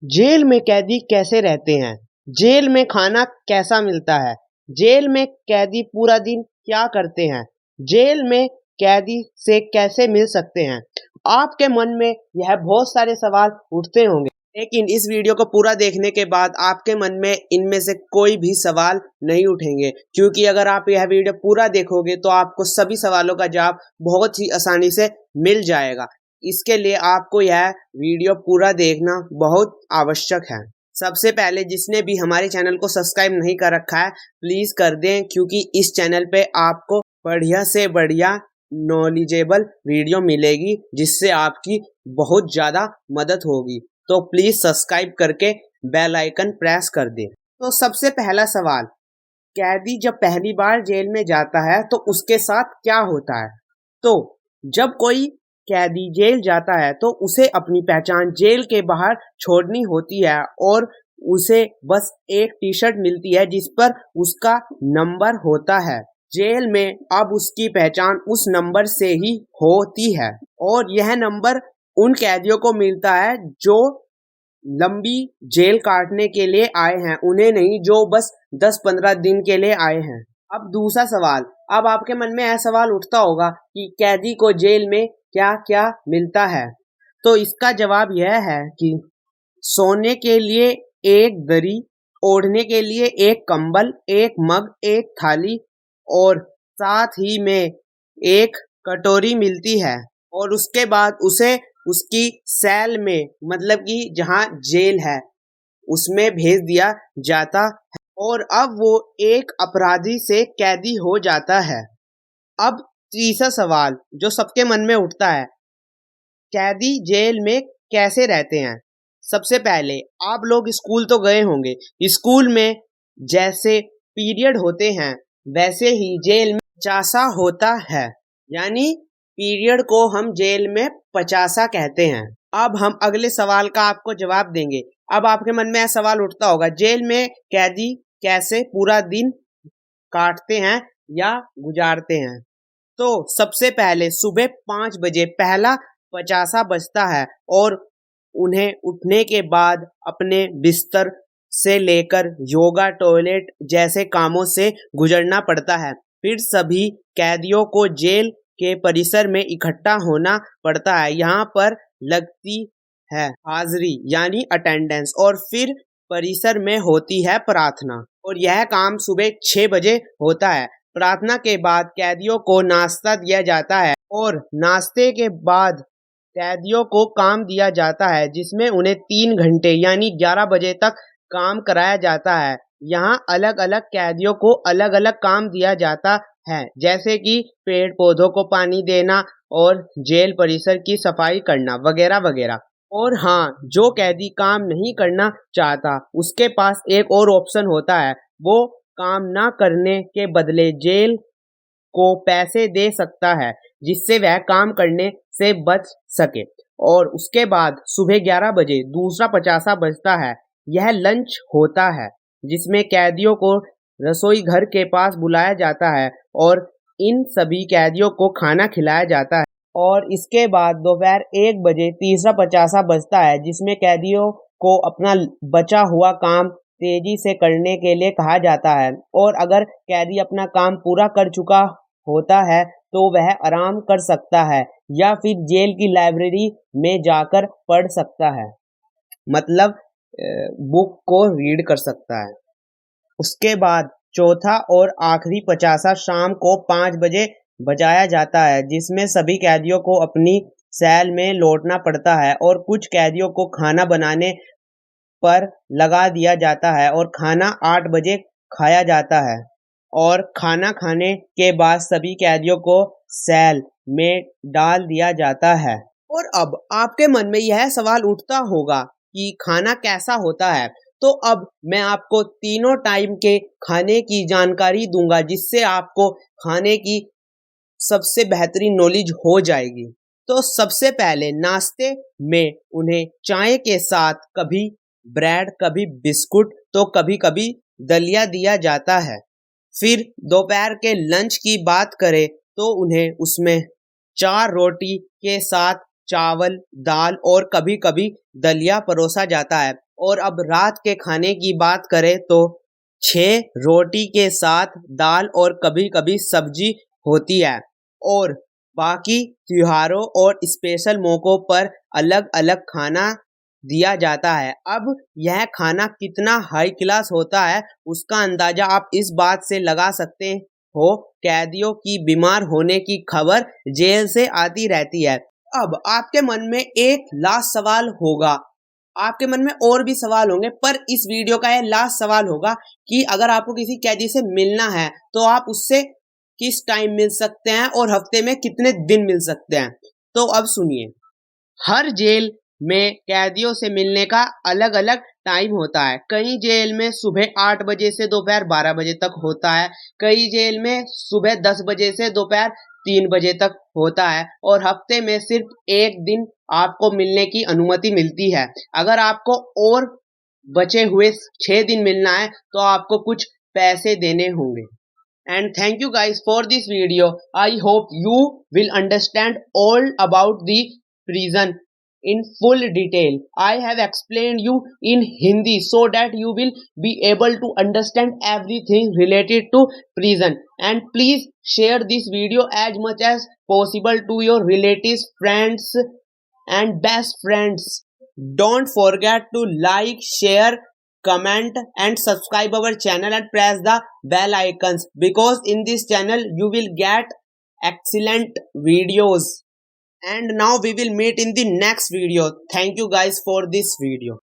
Jail में कैदी कैसे रहते हैं? जेल में खाना कैसा मिलता है? जेल में कैदी पूरा दिन क्या करते हैं? जेल में कैदी से कैसे मिल सकते हैं? आपके मन में यह बहुत सारे सवाल उठते होंगे, लेकिन इस वीडियो को पूरा देखने के बाद आपके मन में इनमें से कोई भी सवाल नहीं उठेंगे, क्योंकि अगर आप यह वीडियो पूरा देखोगे तो आपको सभी सवालों का जवाब बहुत ही आसानी से मिल जाएगा। इसके लिए आपको यह वीडियो पूरा देखना बहुत आवश्यक है। सबसे पहले जिसने भी हमारे चैनल को सब्सक्राइब नहीं कर रखा है प्लीज कर दें, क्योंकि इस चैनल पे आपको बढ़िया से बढ़िया नॉलेजेबल वीडियो मिलेगी जिससे आपकी बहुत ज़्यादा मदद होगी। तो प्लीज सब्सक्राइब करके बेल आइकन प्रेस कर दें। तो सबसे पहला सवाल, कैदी जब पहली बार जेल में जाता है तो उसके साथ क्या होता है? तो जब कोई कैदी जेल जाता है तो उसे अपनी पहचान जेल के बाहर छोड़नी होती है और उसे बस एक टी शर्ट मिलती है जिस पर उसका नंबर होता है। जेल में अब उसकी पहचान उस नंबर से ही होती है और यह नंबर उन कैदियों को मिलता है जो लंबी जेल काटने के लिए आए हैं, उन्हें नहीं जो बस 10-15 दिन के लिए आए हैं। अब दूसरा सवाल, अब आपके मन में यह सवाल उठता होगा कि कैदी को जेल में क्या क्या मिलता है? तो इसका जवाब यह है कि सोने के लिए एक दरी, ओढ़ने के लिए एक कंबल, एक मग, एक थाली और साथ ही में एक कटोरी मिलती है। और उसके बाद उसे उसकी सेल में, मतलब कि जहाँ जेल है उसमें भेज दिया जाता है और अब वो एक अपराधी से कैदी हो जाता है। अब तीसरा सवाल जो सबके मन में उठता है, कैदी जेल में कैसे रहते हैं? सबसे पहले आप लोग स्कूल तो गए होंगे, स्कूल में जैसे पीरियड होते हैं वैसे ही जेल में पचासा होता है, यानी पीरियड को हम जेल में पचासा कहते हैं। अब हम अगले सवाल का आपको जवाब देंगे। अब आपके मन में यह सवाल उठता होगा, जेल में कैदी कैसे पूरा दिन काटते हैं या गुजारते हैं? तो सबसे पहले सुबह 5 बजे पहला पचासा बजता है और उन्हें उठने के बाद अपने बिस्तर से लेकर योगा, टॉयलेट जैसे कामों से गुजरना पड़ता है। फिर सभी कैदियों को जेल के परिसर में इकट्ठा होना पड़ता है। यहाँ पर लगती है हाजिरी यानी अटेंडेंस और फिर परिसर में होती है प्रार्थना और यह काम सुबह 6 बजे होता है। प्रार्थना के बाद कैदियों को नाश्ता दिया जाता है और नाश्ते के बाद कैदियों को काम दिया जाता है जिसमें उन्हें 3 घंटे यानी 11 बजे तक काम कराया जाता है। यहाँ अलग अलग कैदियों को अलग अलग काम दिया जाता है, जैसे कि पेड़ पौधों को पानी देना और जेल परिसर की सफाई करना वगैरह वगैरह। और हाँ, जो कैदी काम नहीं करना चाहता उसके पास एक और ऑप्शन होता है, वो काम ना करने के बदले जेल को पैसे दे सकता है जिससे वह काम करने से बच सके। और उसके बाद सुबह 11 बजे दूसरा पचासा बजता है। यह लंच होता है जिसमें कैदियों को रसोई घर के पास बुलाया जाता है और इन सभी कैदियों को खाना खिलाया जाता है। और इसके बाद दोपहर 1 बजे तीसरा पचासा बजता है जिसमें कैदियों को अपना बचा हुआ काम तेजी से करने के लिए कहा जाता है और अगर कैदी अपना काम पूरा कर चुका होता है तो वह आराम कर सकता है या फिर जेल की लाइब्रेरी में जाकर पढ़ सकता है, मतलब बुक को रीड कर सकता है। उसके बाद चौथा और आखिरी पचासा शाम को 5 बजे बजाया जाता है जिसमें सभी कैदियों को अपनी सेल में लौटना पड़ता है और कुछ कैदियों को खाना बनाने पर लगा दिया जाता है और खाना 8 बजे खाया जाता है और खाना खाने के बाद सभी कैदियों को सेल में डाल दिया जाता है। और अब आपके मन में यह सवाल उठता होगा कि खाना कैसा होता है? तो अब मैं आपको तीनों टाइम के खाने की जानकारी दूंगा जिससे आपको खाने की सबसे बेहतरीन नॉलेज हो जाएगी। तो सबसे पहले नाश्ते में उन्हें चाय के साथ कभी ब्रेड, कभी बिस्कुट तो कभी कभी दलिया दिया जाता है। फिर दोपहर के लंच की बात करें तो उन्हें उसमें 4 रोटी के साथ चावल, दाल और कभी कभी दलिया परोसा जाता है। और अब रात के खाने की बात करें तो 6 रोटी के साथ दाल और कभी कभी सब्जी होती है और बाकी त्योहारों और स्पेशल मौक़ों पर अलग अलग खाना दिया जाता है। अब यह खाना कितना हाई क्लास होता है उसका अंदाजा आप इस बात से लगा सकते हो, कैदियों की बीमार होने की खबर जेल से आती रहती है। अब आपके मन में एक लास्ट सवाल होगा, आपके मन में और भी सवाल होंगे पर इस वीडियो का यह लास्ट सवाल होगा कि अगर आपको किसी कैदी से मिलना है तो आप उससे किस टाइम मिल सकते हैं और हफ्ते में कितने दिन मिल सकते हैं। तो अब सुनिए, हर जेल में कैदियों से मिलने का अलग अलग टाइम होता है। कई जेल में सुबह 8 बजे से दोपहर 12 बजे तक होता है, कई जेल में सुबह 10 बजे से दोपहर 3 बजे तक होता है और हफ्ते में सिर्फ एक दिन आपको मिलने की अनुमति मिलती है। अगर आपको और बचे हुए 6 दिन मिलना है तो आपको कुछ पैसे देने होंगे। And thank you guys for this video. I hope you will understand all about the prison in full detail. I have explained you in Hindi so that you will be able to understand everything related to prison. And please share this video as much as possible to your relatives, friends and best friends. Don't forget to like, share, comment and subscribe our channel and press the bell icons because in this channel you will get excellent videos. And now we will meet in the next video. Thank you guys for this video.